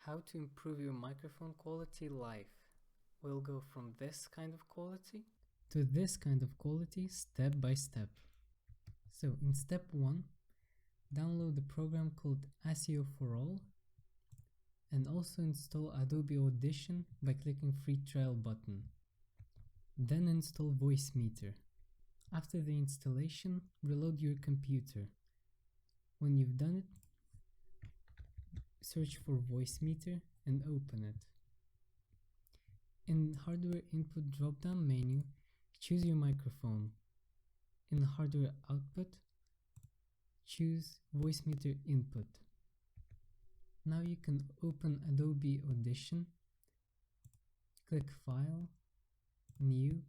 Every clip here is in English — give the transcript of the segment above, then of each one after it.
How to improve your microphone quality live. We'll go from this kind of quality to this kind of quality step by step. So in step 1, download the program called SEO for All and also install Adobe Audition by clicking free trial button. Then install Voicemeeter. After the installation, reload your computer. When you've done it, search for Voicemeeter and open it. In hardware input drop-down menu, choose your microphone. In hardware output, choose Voicemeeter input. Now you can open Adobe Audition, click File, New,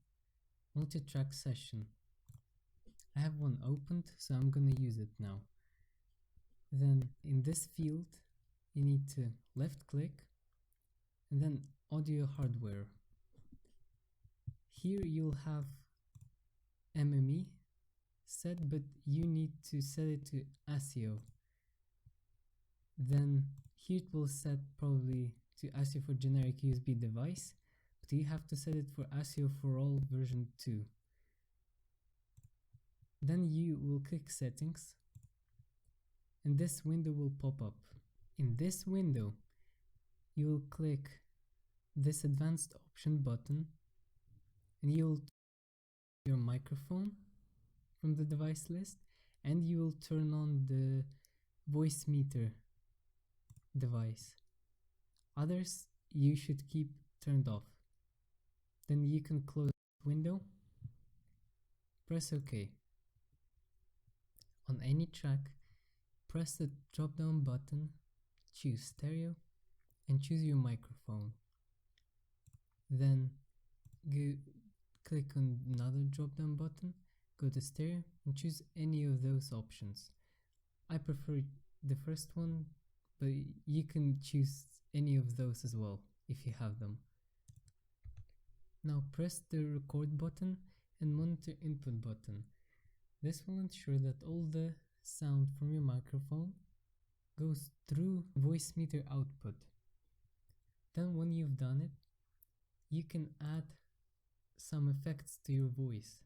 Multi-track Session. I have one opened, so I'm gonna use it now. Then in this field, you need to left click and then audio hardware. Here you'll have MME set, but you need to set it to SEO. Then here it will set probably to SEO for generic USB device, but you have to set it for SEO for all version 2. Then you will click settings and this window will pop up. In this window, you will click this advanced option button and you will your microphone from the device list and you will turn on the Voicemeeter device. Others you should keep turned off. Then you can close the window, press OK. On any track, press the drop down button, choose stereo and choose your microphone. Then click on another drop down button, go to stereo and choose any of those options. I prefer the first one, but you can choose any of those as well if you have them. Now press the record button and monitor input button. This will ensure that all the sound from your microphone goes through Voicemeeter output. Then when you've done it, you can add some effects to your voice.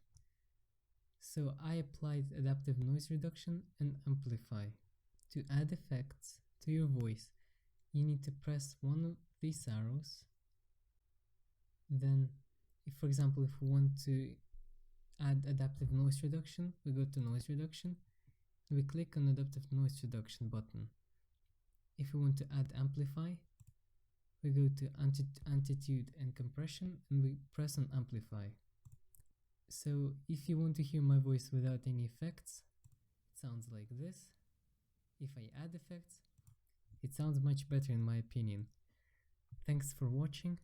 So I applied adaptive noise reduction and amplify. To add effects to your voice, you need to press one of these arrows. Then, if for example, if we want to add adaptive noise reduction, we go to noise reduction, we click on adaptive noise reduction button. If we want to add amplify, we go to amplitude and compression and we press on amplify. So if you want to hear my voice without any effects, it sounds like this. If I add effects, it sounds much better in my opinion. Thanks for watching.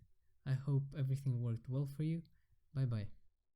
I hope everything worked well for you. Bye bye.